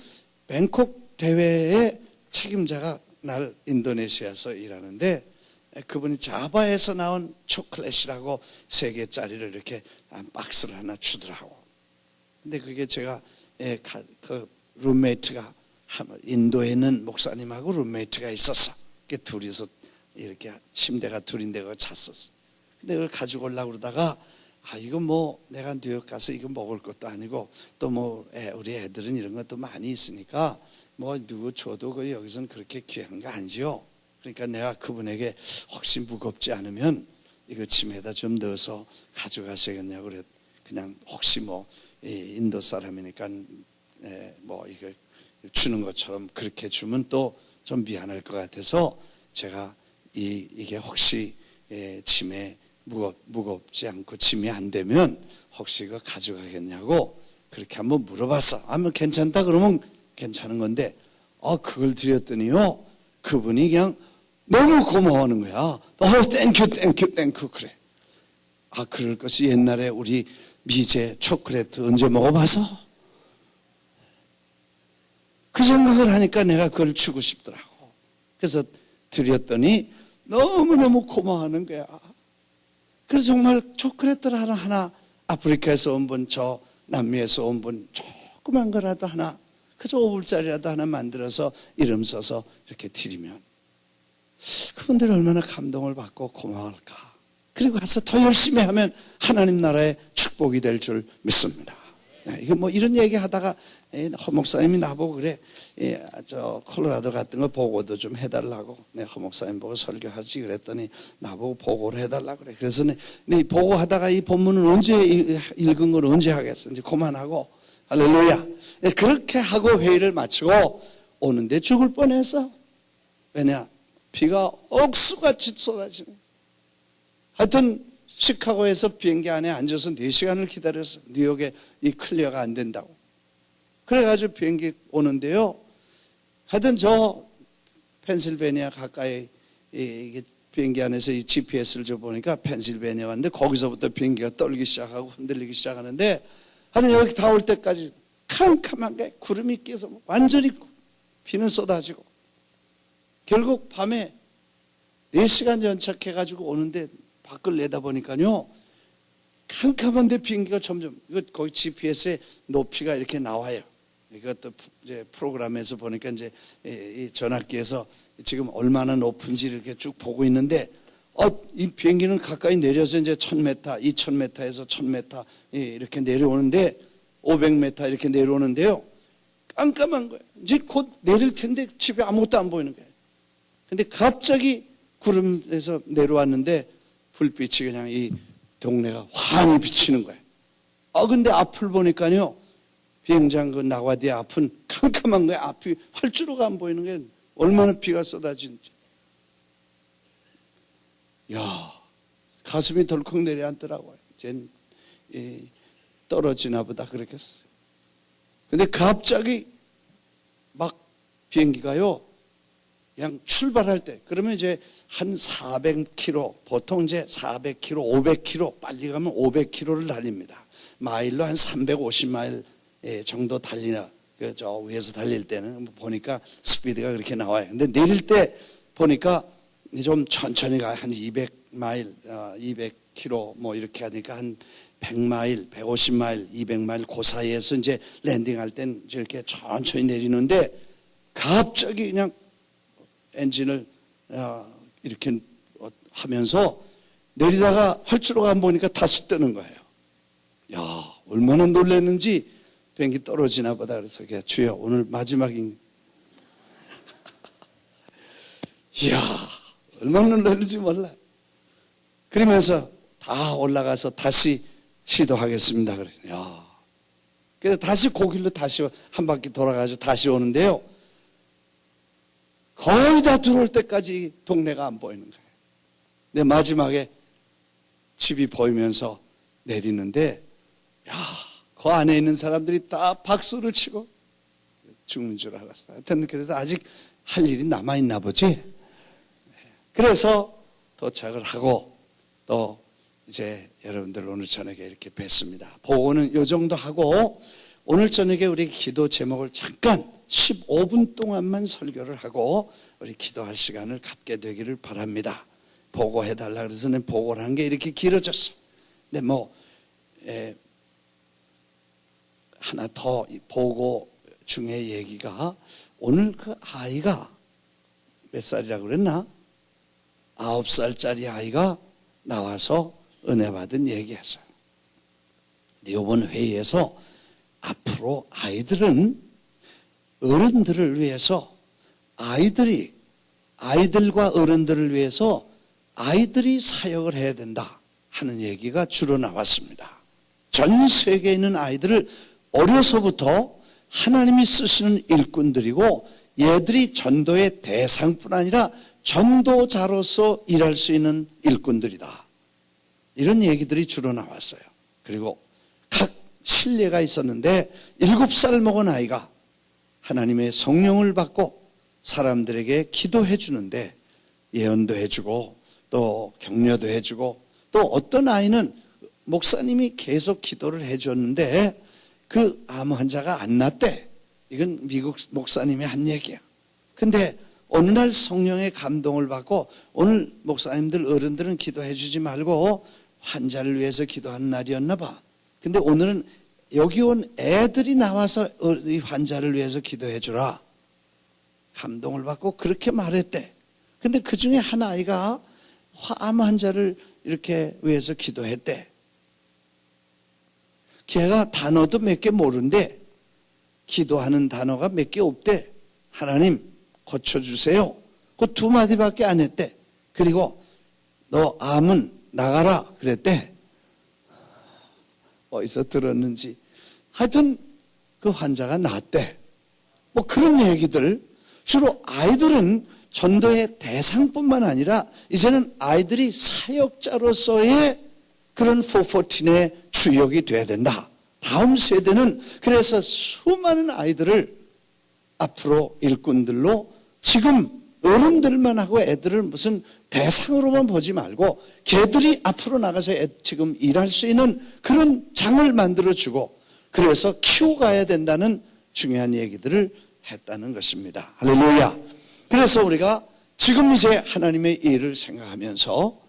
뱅콕 대회의 책임자가 날 인도네시아에서 일하는데 그분이 자바에서 나온 초콜릿이라고 3개짜리를 이렇게 박스를 하나 주더라고. 근데 그게 제가 그 룸메이트가 인도에 있는 목사님하고 룸메이트가 있었어. 그 둘이서 이렇게 침대가 둘인데 그거 잤었어. 근데 그걸 가지고 오려고 그러다가 이거 뭐 내가 뉴욕 가서 이거 먹을 것도 아니고 또 뭐 우리 애들은 이런 것도 많이 있으니까 뭐 누구 줘도 그 여기서는 그렇게 귀한 거 아니지요. 그러니까 내가 그분에게 혹시 무겁지 않으면 이거 짐에다 좀 넣어서 가져가시겠냐고 그래. 그냥 혹시 뭐 인도 사람이니까 뭐 이거 주는 것처럼 그렇게 주면 또 좀 미안할 것 같아서 제가 이게 혹시 짐에 무겁지 않고 짐이 안 되면 혹시 이거 가져가겠냐고 그렇게 한번 물어봤어. 뭐 괜찮다 그러면 괜찮은 건데 그걸 드렸더니요 그분이 그냥 너무 고마워하는 거야. 땡큐 그래. 그럴 것이 옛날에 우리 미제 초콜릿 언제 먹어봐서 그 생각을 하니까 내가 그걸 주고 싶더라고. 그래서 드렸더니 너무너무 고마워하는 거야. 그래서 정말 초콜릿들 하나 아프리카에서 온 분, 저 남미에서 온 분 조그만 거라도 하나 그래서 5불짜리라도 하나 만들어서 이름 써서 이렇게 드리면 그분들이 얼마나 감동을 받고 고마워할까. 그리고 가서 더 열심히 하면 하나님 나라의 축복이 될 줄 믿습니다. 이거 뭐 이런 얘기 하다가 허 목사님이 나보고 그래. 저 콜로라도 같은 거 보고도 좀 해달라고. 허 목사님 보고 설교하지 그랬더니 나보고 보고를 해달라고 그래. 그래서 네 보고하다가 이 본문은 언제 읽은 걸 언제 하겠어. 이제 그만하고 할렐루야. 그렇게 하고 회의를 마치고 오는데 죽을 뻔했어. 왜냐? 비가 억수같이 쏟아지네. 하여튼 시카고에서 비행기 안에 앉아서 4시간을 기다렸어. 뉴욕에 이 클리어가 안 된다고. 그래가지고 비행기 오는데요. 하여튼 저 펜실베니아 가까이 이게 비행기 안에서 이 GPS를 줘 보니까 펜실베니아 왔는데 거기서부터 비행기가 떨기 시작하고 흔들리기 시작하는데 하여튼 여기 다 올 때까지 캄캄한 게 구름이 끼어서 완전히 비는 쏟아지고 결국 밤에 4시간 연착해가지고 오는데 밖을 내다보니까요 캄캄한데 비행기가 점점 거기 GPS에 높이가 이렇게 나와요. 이것도 이제 프로그램에서 보니까 이제 이 전화기에서 지금 얼마나 높은지 이렇게 쭉 보고 있는데 이 비행기는 가까이 내려서 이제 1000m, 2000m에서 1000m 이렇게 내려오는데 500m 이렇게 내려오는데요. 깜깜한 거예요. 이제 곧 내릴 텐데 집에 아무것도 안 보이는 거예요. 근데 갑자기 구름에서 내려왔는데 불빛이 그냥 이 동네가 환히 비치는 거예요. 근데 앞을 보니까요. 비행장 그 나와디 앞은 캄캄한 거예요. 앞이 활주로가 안 보이는 거예요. 얼마나 비가 쏟아지는지. 야, 가슴이 덜컥 내려앉더라고요. 쟨 떨어지나 보다 그랬겠어요. 근데 갑자기 막 비행기가요. 그냥 출발할 때 그러면 이제 한 400km, 보통 이제 400km, 500km, 빨리 가면 500km를 달립니다. 마일로 한 350마일 정도 달리나, 저 위에서 달릴 때는 보니까 스피드가 그렇게 나와요. 근데 내릴 때 보니까 좀 천천히 가요. 한 200마일, 200km 뭐 이렇게 하니까 한 100마일, 150마일, 200마일 그 사이에서 이제 랜딩할 땐 이렇게 천천히 내리는데 갑자기 그냥 엔진을 이렇게 하면서 내리다가 활주로가 안 보니까 다시 뜨는 거예요. 야, 얼마나 놀랐는지 비행기 떨어지나 보다. 그래서 그냥 주여 오늘 마지막인. 이야, 얼마나 놀랐는지 몰라. 그러면서 다 올라가서 다시 시도하겠습니다. 그래. 야, 그래서 다시 고길로 다시 한 바퀴 돌아가서 다시 오는데요. 거의 다 들어올 때까지 동네가 안 보이는 거예요. 근데 마지막에 집이 보이면서 내리는데, 야, 그 안에 있는 사람들이 다 박수를 치고 죽는 줄 알았어요. 하여튼 그래서 아직 할 일이 남아있나 보지. 그래서 도착을 하고 또 이제 여러분들 오늘 저녁에 이렇게 뵀습니다. 보고는 요 정도 하고 오늘 저녁에 우리 기도 제목을 잠깐 15분 동안만 설교를 하고 우리 기도할 시간을 갖게 되기를 바랍니다. 보고해달라 그래서 는 보고를 한 게 이렇게 길어졌어. 근데 뭐 하나 더 보고 중에 얘기가 오늘 그 아이가 몇 살이라고 그랬나? 9살짜리 아이가 나와서 은혜 받은 얘기했어요. 이번 회의에서 앞으로 아이들은 어른들을 위해서 아이들과 어른들을 위해서 아이들이 사역을 해야 된다 하는 얘기가 주로 나왔습니다. 전 세계에 있는 아이들을 어려서부터 하나님이 쓰시는 일꾼들이고 얘들이 전도의 대상뿐 아니라 전도자로서 일할 수 있는 일꾼들이다. 이런 얘기들이 주로 나왔어요. 그리고 각 신뢰가 있었는데 7살 먹은 아이가 하나님의 성령을 받고 사람들에게 기도해 주는데 예언도 해주고 또 격려도 해주고 또 어떤 아이는 목사님이 계속 기도를 해줬는데 그 암 환자가 안 낫대. 이건 미국 목사님이 한 얘기야. 근데 어느 날 성령의 감동을 받고 오늘 목사님들 어른들은 기도해 주지 말고 환자를 위해서 기도하는 날이었나 봐. 근데 오늘은 여기 온 애들이 나와서 이 환자를 위해서 기도해 주라. 감동을 받고 그렇게 말했대. 근데 그 중에 한 아이가 암 환자를 이렇게 위해서 기도했대. 걔가 단어도 몇 개 모르는데 기도하는 단어가 몇 개 없대. 하나님 고쳐주세요. 그 두 마디밖에 안 했대. 그리고 너 암은 나가라 그랬대. 어디서 들었는지 하여튼 그 환자가 낫대. 뭐 그런 얘기들. 주로 아이들은 전도의 대상뿐만 아니라 이제는 아이들이 사역자로서의 그런 414의 주역이 돼야 된다. 다음 세대는 그래서 수많은 아이들을 앞으로 일꾼들로 지금 어른들만 하고 애들을 무슨 대상으로만 보지 말고 걔들이 앞으로 나가서 지금 일할 수 있는 그런 장을 만들어주고 그래서 키워가야 된다는 중요한 얘기들을 했다는 것입니다. 할렐루야. 그래서 우리가 지금 이제 하나님의 일을 생각하면서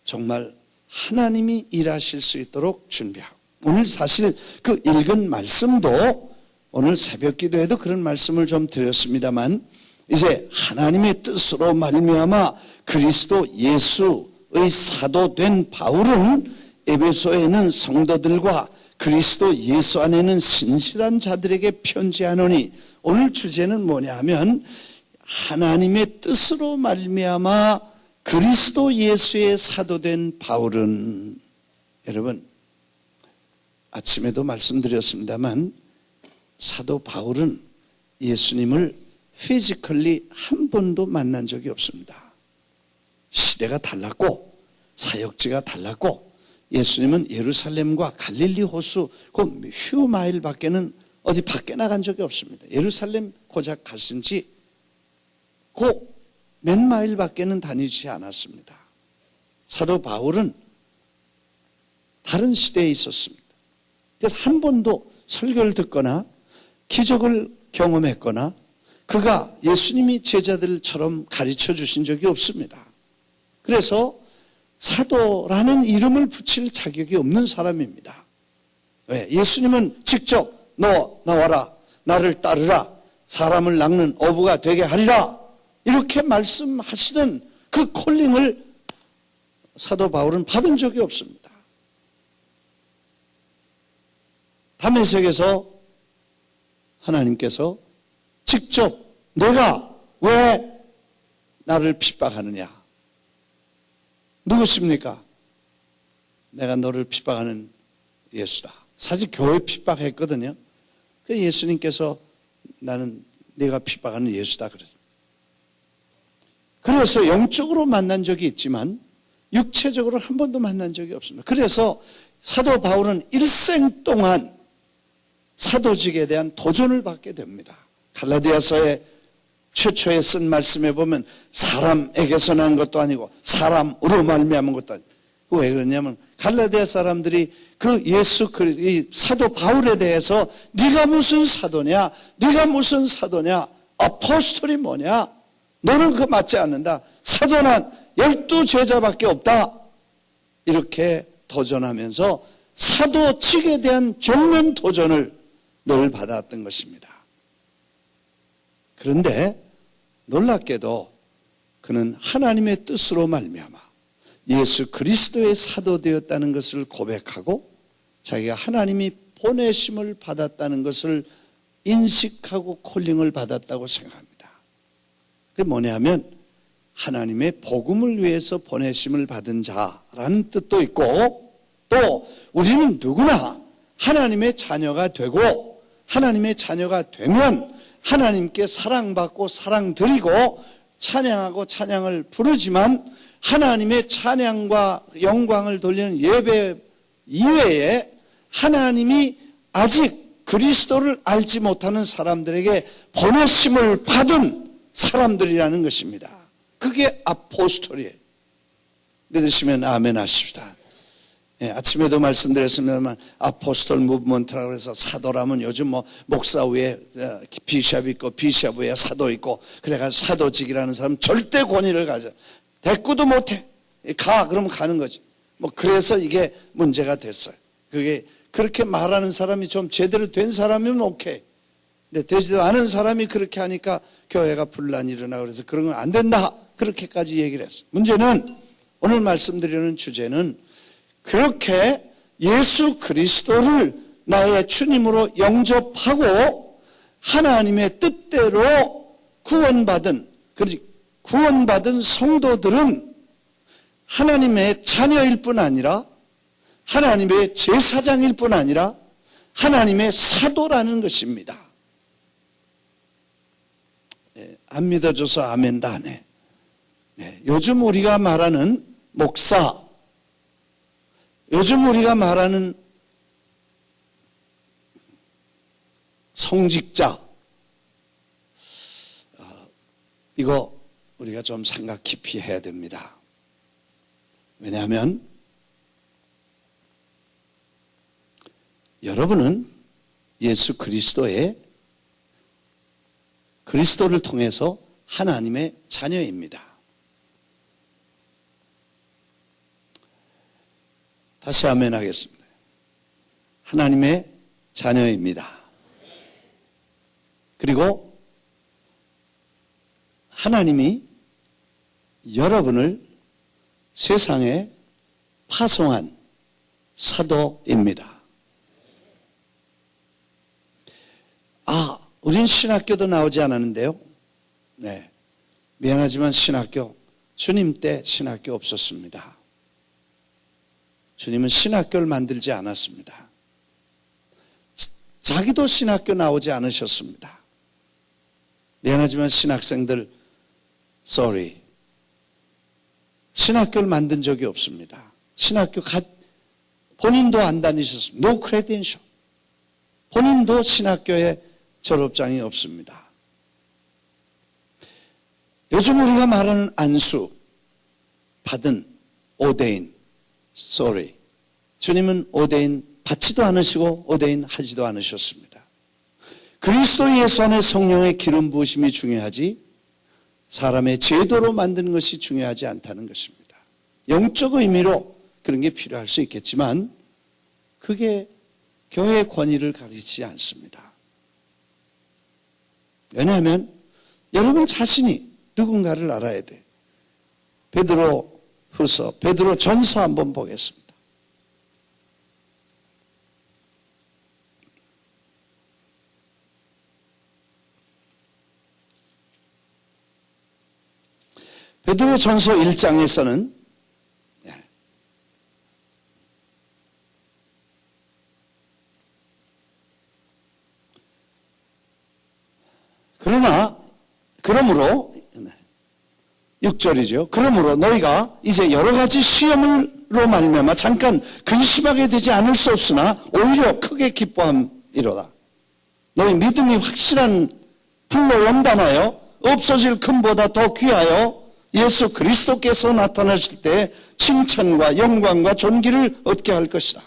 정말 하나님이 일하실 수 있도록 준비하고 오늘 사실 그 읽은 말씀도 오늘 새벽 기도에도 그런 말씀을 좀 드렸습니다만 이제 하나님의 뜻으로 말미암아 그리스도 예수의 사도된 바울은 에베소에 있는 성도들과 그리스도 예수 안에 있는 신실한 자들에게 편지하노니 오늘 주제는 뭐냐 하면 하나님의 뜻으로 말미암아 그리스도 예수의 사도된 바울은 여러분 아침에도 말씀드렸습니다만 사도 바울은 예수님을 피지컬리 한 번도 만난 적이 없습니다. 시대가 달랐고 사역지가 달랐고 예수님은 예루살렘과 갈릴리 호수 그 휴 마일 밖에는 어디 밖에 나간 적이 없습니다. 예루살렘 고작 갔은지 그 몇 마일밖에는 다니지 않았습니다. 사도 바울은 다른 시대에 있었습니다. 그래서 한 번도 설교를 듣거나 기적을 경험했거나 그가 예수님이 제자들처럼 가르쳐 주신 적이 없습니다. 그래서 사도라는 이름을 붙일 자격이 없는 사람입니다. 왜? 예수님은 직접 너 나와라, 나를 따르라, 사람을 낚는 어부가 되게 하리라 이렇게 말씀하시던 그 콜링을 사도 바울은 받은 적이 없습니다. 다메섹에서 하나님께서 직접 내가 왜 나를 핍박하느냐? 누구십니까? 내가 너를 핍박하는 예수다. 사실 교회 핍박했거든요. 그래서 예수님께서 나는 네가 핍박하는 예수다 그랬어요. 그래서 영적으로 만난 적이 있지만 육체적으로 한 번도 만난 적이 없습니다. 그래서 사도 바울은 일생 동안 사도직에 대한 도전을 받게 됩니다. 갈라디아서의 최초에 쓴 말씀에 보면 사람에게서 난 것도 아니고 사람으로 말미암은 것도 아니고 왜 그러냐면 갈라디아 사람들이 그 예수 이 사도 바울에 대해서 네가 무슨 사도냐, 네가 무슨 사도냐, 아포스톨이 뭐냐, 너는 그거 맞지 않는다, 사도는 12제자밖에 없다 이렇게 도전하면서 사도직에 대한 정면 도전을 늘 받았던 것입니다. 그런데 놀랍게도 그는 하나님의 뜻으로 말미암아 예수 그리스도의 사도 되었다는 것을 고백하고 자기가 하나님이 보내심을 받았다는 것을 인식하고 콜링을 받았다고 생각합니다. 그게 뭐냐면 하나님의 복음을 위해서 보내심을 받은 자라는 뜻도 있고 또 우리는 누구나 하나님의 자녀가 되고 하나님의 자녀가 되면 하나님께 사랑받고 사랑드리고 찬양하고 찬양을 부르지만 하나님의 찬양과 영광을 돌리는 예배 이외에 하나님이 아직 그리스도를 알지 못하는 사람들에게 보내심을 받은 사람들이라는 것입니다. 그게 아포스톨이에요. 믿으시면 아멘 하십시다. 예, 아침에도 말씀드렸습니다만 아포스톨 무브먼트라고 해서 사도라면 요즘 뭐 목사 위에 비샵 있고 비샵 위에 사도 있고 그래가지고 사도직이라는 사람은 절대 권위를 가져. 대꾸도 못해. 가 그러면 가는 거지. 뭐 그래서 이게 문제가 됐어요. 그게 그렇게 말하는 사람이 좀 제대로 된 사람이면 오케이. 근데 되지도 않은 사람이 그렇게 하니까 교회가 분란이 일어나 그래서 그런 건 안 된다. 그렇게까지 얘기를 했어요. 문제는 오늘 말씀드리는 주제는 그렇게 예수 그리스도를 나의 주님으로 영접하고 하나님의 뜻대로 구원받은 성도들은 하나님의 자녀일 뿐 아니라 하나님의 제사장일 뿐 아니라 하나님의 사도라는 것입니다. 안 믿어줘서 아멘도 안 해. 요즘 우리가 말하는 목사, 요즘 우리가 말하는 성직자, 이거 우리가 좀 생각 깊이 해야 됩니다. 왜냐하면 여러분은 예수 그리스도를 통해서 하나님의 자녀입니다. 다시 아멘 하겠습니다. 하나님의 자녀입니다. 그리고 하나님이 여러분을 세상에 파송한 사도입니다. 우린 신학교도 나오지 않았는데요. 네, 미안하지만 주님 때 신학교 없었습니다. 주님은 신학교를 만들지 않았습니다. 자기도 신학교 나오지 않으셨습니다. 미안하지만 신학생들, sorry. 신학교를 만든 적이 없습니다. 본인도 안 다니셨습니다. No credential. 본인도 신학교에 졸업장이 없습니다. 요즘 우리가 말하는 안수, 받은, 오데인, sorry. 주님은 오데인 받지도 않으시고 오데인 하지도 않으셨습니다. 그리스도 예수 안에 성령의 기름 부으심이 중요하지 사람의 제도로 만드는 것이 중요하지 않다는 것입니다. 영적 의미로 그런 게 필요할 수 있겠지만 그게 교회의 권위를 가리지 않습니다. 왜냐하면 여러분 자신이 누군가를 알아야 돼. 베드로 후서, 베드로 전서 한번 보겠습니다. 베드로 전서 1장에서는 그러므로 6절이죠. 그러므로 너희가 이제 여러 가지 시험으로 말미암아 잠깐 근심하게 되지 않을 수 없으나 오히려 크게 기뻐함이로다. 너희 믿음이 확실한 불로 연단하여 없어질 금보다 더 귀하여 예수 그리스도께서 나타나실 때 칭찬과 영광과 존귀를 얻게 할 것이다.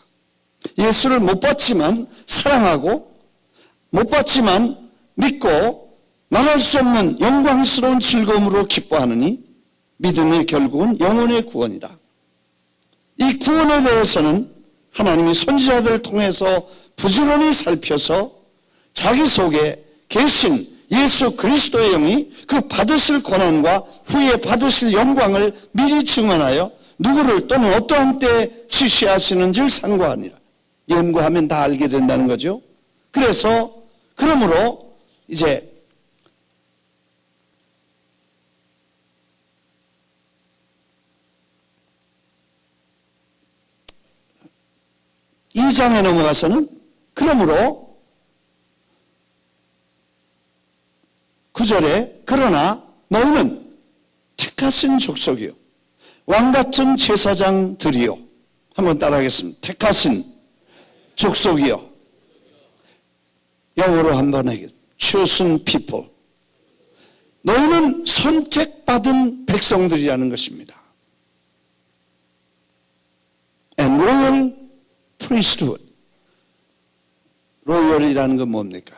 예수를 못 봤지만 사랑하고 못 봤지만 믿고 말할 수 없는 영광스러운 즐거움으로 기뻐하느니 믿음의 결국은 영혼의 구원이다. 이 구원에 대해서는 하나님이 선지자들을 통해서 부지런히 살펴서 자기 속에 계신 예수 그리스도의 영이 그 받으실 고난과 후에 받으실 영광을 미리 증언하여 누구를 또는 어떠한 때에 지시하시는지를 상고하니라. 연구하면 다 알게 된다는 거죠. 그러므로 이제 2장에 넘어가서는 그러므로 9절에 그러나 너희는 택하신 족속이요 왕같은 제사장들이요. 한번 따라하겠습니다. 택하신 족속이요. 영어로 한번 하겠습니다. chosen people. 너희는 선택받은 백성들이라는 것입니다. And royal priesthood. 로열이라는 건 뭡니까?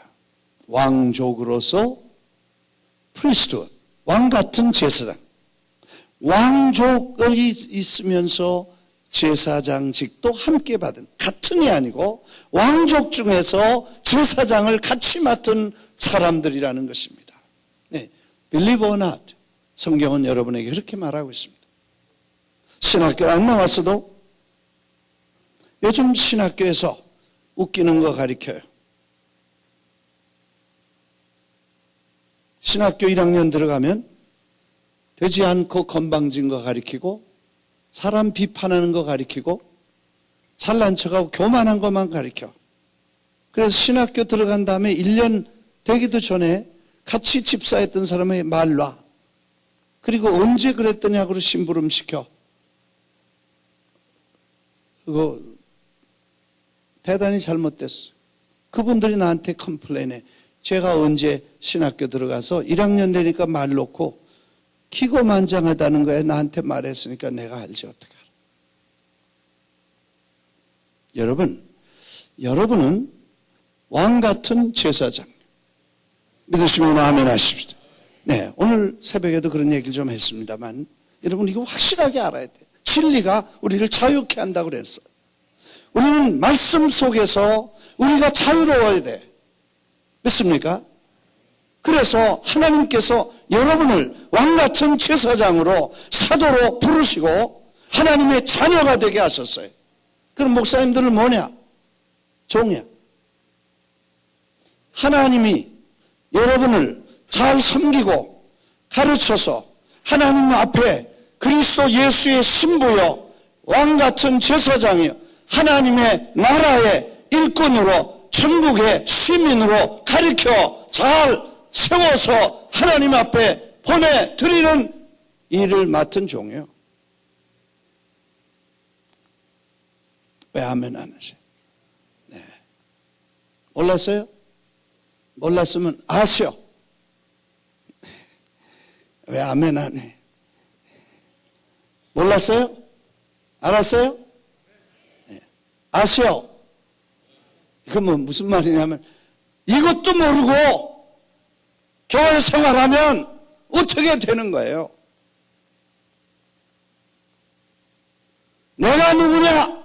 왕족으로서 priesthood. 왕 같은 제사장. 왕족이 있으면서 제사장직도 함께 받은, 같은이 아니고 왕족 중에서 제사장을 같이 맡은 사람들이라는 것입니다. 네, believe or not, 성경은 여러분에게 그렇게 말하고 있습니다. 신학교 안 나왔어도 요즘 신학교에서 웃기는 거 가르쳐요. 신학교 1학년 들어가면 되지 않고 건방진 거 가르치고 사람 비판하는 거 가르치고 잘난 척하고 교만한 것만 가르쳐. 그래서 신학교 들어간 다음에 1년 되기도 전에 같이 집사했던 사람의 말 놔. 그리고 언제 그랬더냐고 심부름 시켜. 그거 대단히 잘못됐어. 그분들이 나한테 컴플레인해. 제가 언제 신학교 들어가서 1학년 되니까 말 놓고 기고만장하다는 거에 나한테 말했으니까 내가 알지 어떡해. 여러분은 왕 같은 제사장. 믿으시면 아멘 하십시오. 네, 오늘 새벽에도 그런 얘기를 좀 했습니다만 여러분 이거 확실하게 알아야 돼요. 진리가 우리를 자유케 한다고 그랬어요. 우리는 말씀 속에서 우리가 자유로워야 돼. 믿습니까? 그래서 하나님께서 여러분을 왕같은 제사장으로 사도로 부르시고 하나님의 자녀가 되게 하셨어요. 그럼 목사님들은 뭐냐? 종이야. 하나님이 여러분을 잘 섬기고 가르쳐서 하나님 앞에 그리스도 예수의 신부요 왕같은 제사장이요 하나님의 나라의 일꾼으로 천국의 시민으로 가르쳐 잘 세워서 하나님 앞에 보내드리는 일을 맡은 종이요. 왜 아멘 안 하세요? 네. 몰랐어요? 몰랐으면 아시오. 왜 아멘 안 해? 몰랐어요? 알았어요? 네. 아시오? 이건 뭐 무슨 말이냐면 이것도 모르고 교회 생활하면 어떻게 되는 거예요? 내가 누구냐?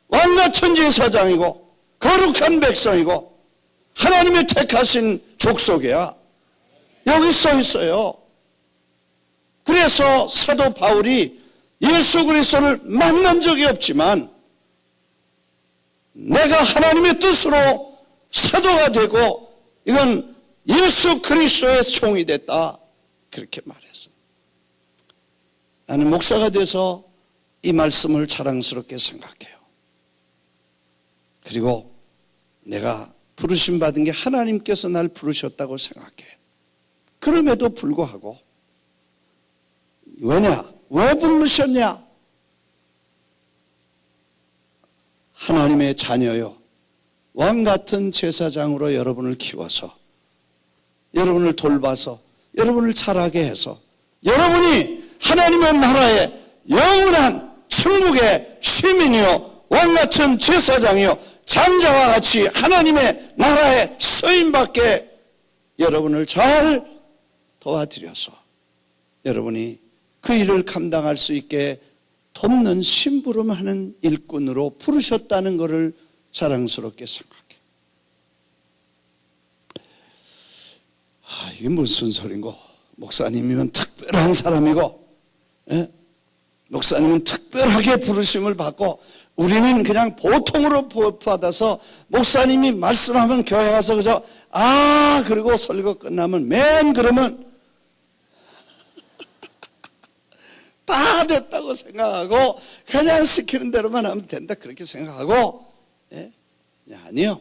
왕같은 제사장이고 거룩한 백성이고 하나님이 택하신 족속이야. 여기 써 있어요. 그래서 사도 바울이 예수 그리스도를 만난 적이 없지만 내가 하나님의 뜻으로 사도가 되고 이건 예수 그리스도의 종이 됐다. 그렇게 말했어. 나는 목사가 돼서 이 말씀을 자랑스럽게 생각해요. 그리고 내가 부르심 받은 게 하나님께서 날 부르셨다고 생각해요. 그럼에도 불구하고 왜냐? 왜 부르셨냐? 하나님의 자녀요. 왕같은 제사장으로 여러분을 키워서 여러분을 돌봐서 여러분을 자라게 해서 여러분이 하나님의 나라의 영원한 천국의 시민이요 왕같은 제사장이요 장자와 같이 하나님의 나라에 쓰임받게 여러분을 잘 도와드려서 여러분이 그 일을 감당할 수 있게 돕는 심부름하는 일꾼으로 부르셨다는 것을 자랑스럽게 생각해요. 이게 무슨 소린고? 목사님이면 특별한 사람이고, 예? 목사님은 특별하게 부르심을 받고 우리는 그냥 보통으로 받아서 목사님이 말씀하면 교회 가서 그저 그리고 설교 끝나면 그러면 다 됐다고 생각하고 그냥 시키는 대로만 하면 된다 그렇게 생각하고 예? 아니요.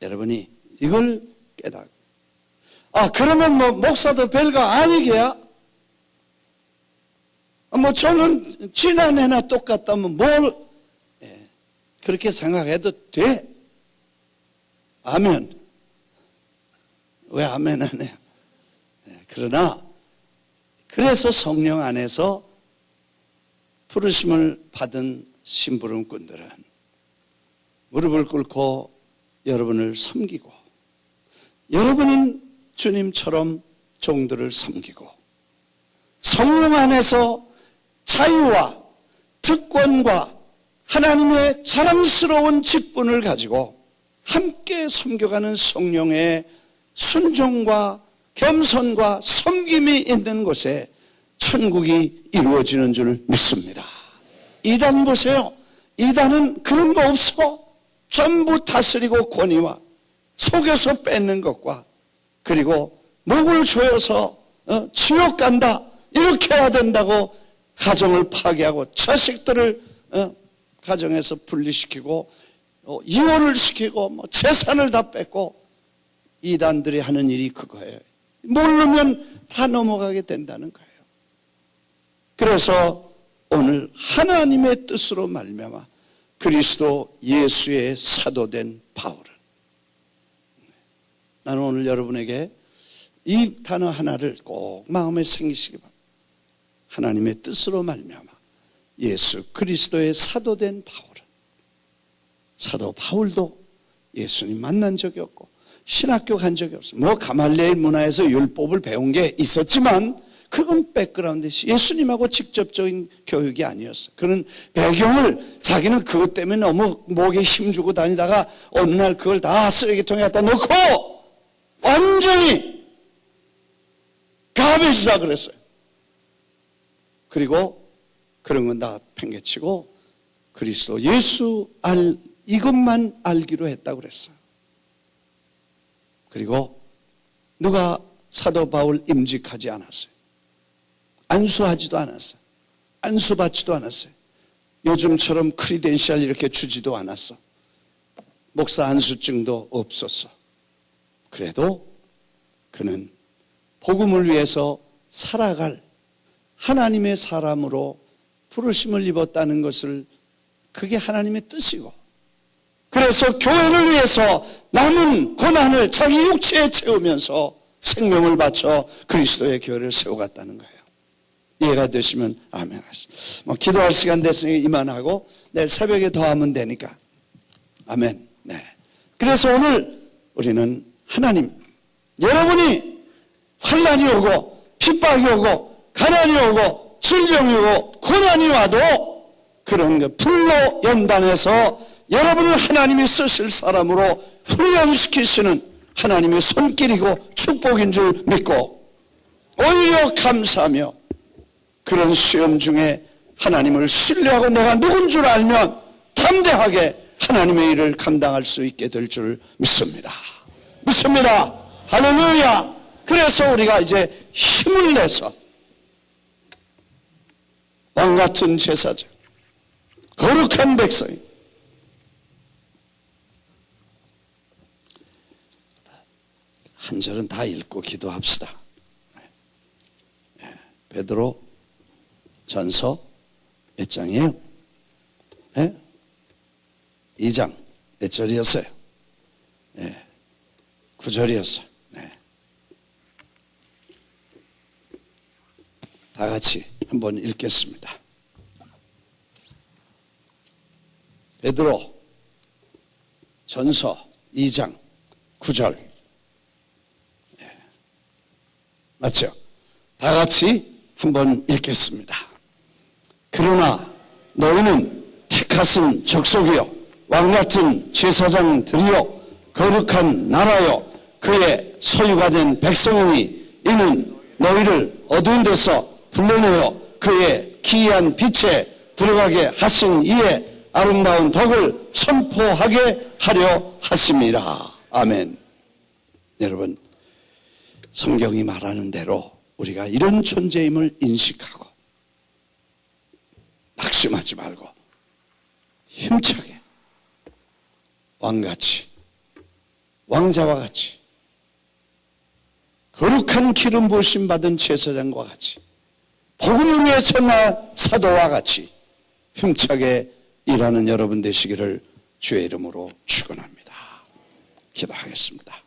여러분이 이걸 깨닫고 그러면 뭐 목사도 별거 아니게야? 저는 지난해나 똑같다면 그렇게 생각해도 돼. 아멘. 왜 아멘 안 해요? 그러나 그래서 성령 안에서 부르심을 받은 심부름꾼들은 무릎을 꿇고 여러분을 섬기고 여러분은 주님처럼 종들을 섬기고 성령 안에서 자유와 특권과 하나님의 자랑스러운 직분을 가지고 함께 섬겨가는 성령의 순종과 겸손과 섬김이 있는 곳에 천국이 이루어지는 줄 믿습니다. 이단 보세요. 이단은 그런 거 없어. 전부 다스리고 권위와 속여서 뺏는 것과 그리고 목을 조여서 지옥 간다 이렇게 해야 된다고 가정을 파괴하고 자식들을 가정에서 분리시키고 이혼을 시키고 재산을 다 뺏고 이단들이 하는 일이 그거예요. 모르면 다 넘어가게 된다는 거예요. 그래서 오늘 하나님의 뜻으로 말미암아 그리스도 예수의 사도된 바울은 나는 오늘 여러분에게 이 단어 하나를 꼭 마음에 새기시기 바랍니다. 하나님의 뜻으로 말미암아 예수 그리스도의 사도된 바울은 사도 바울도 예수님 만난 적이 없고 신학교 간 적이 없어요. 가말리엘 문화에서 율법을 배운 게 있었지만 그건 백그라운드 예수님하고 직접적인 교육이 아니었어요. 그런 배경을 자기는 그것 때문에 너무 목에 힘주고 다니다가 어느 날 그걸 다 쓰레기통에 갖다 놓고 완전히 가베지라 그랬어요. 그리고 그런 건 다 팽개치고 그리스도 예수 이것만 알기로 했다고 그랬어요. 그리고 누가 사도 바울 임직하지 않았어요. 안수하지도 않았어요. 안수받지도 않았어요. 요즘처럼 크리덴셜 이렇게 주지도 않았어. 목사 안수증도 없었어. 그래도 그는 복음을 위해서 살아갈 하나님의 사람으로 부르심을 입었다는 것을 그게 하나님의 뜻이고 그래서 교회를 위해서 남은 고난을 자기 육체에 채우면서 생명을 바쳐 그리스도의 교회를 세워갔다는 거예요. 이해가 되시면 아멘 하십시오. 기도할 시간 됐으니 이만하고 내일 새벽에 더 하면 되니까. 아멘. 네. 그래서 오늘 우리는 하나님, 여러분이 환난이 오고 핍박이 오고 가난이 오고 질병이 오고 고난이 와도 그런 그 불로 연단해서 여러분을 하나님이 쓰실 사람으로 훈련시키시는 하나님의 손길이고 축복인 줄 믿고 오히려 감사하며 그런 시험 중에 하나님을 신뢰하고 내가 누군 줄 알면 담대하게 하나님의 일을 감당할 수 있게 될 줄 믿습니다. 믿습니다. 할렐루야. 그래서 우리가 이제 힘을 내서 왕같은 제사장, 거룩한 백성이 한 절은 다 읽고 기도합시다. 베드로 전서 몇 장이에요? 2장 몇 절이었어요? 9절이었어요. 다 같이 한번 읽겠습니다. 베드로 전서 2장 9절. 맞죠? 다 같이 한번 읽겠습니다. 그러나 너희는 택하신 족속이요 왕같은 제사장들이요 거룩한 나라요 그의 소유가 된 백성이니 이는 너희를 어두운 데서 불러내어 그의 기이한 빛에 들어가게 하신 이의 아름다운 덕을 선포하게 하려 하심이라. 아멘. 여러분, 성경이 말하는 대로 우리가 이런 존재임을 인식하고 낙심하지 말고 힘차게 왕같이, 왕자와 같이, 거룩한 기름 부으심 받은 제사장과 같이, 복음을 위해 선한 사도와 같이 힘차게 일하는 여러분 되시기를 주의 이름으로 축원합니다. 기도하겠습니다.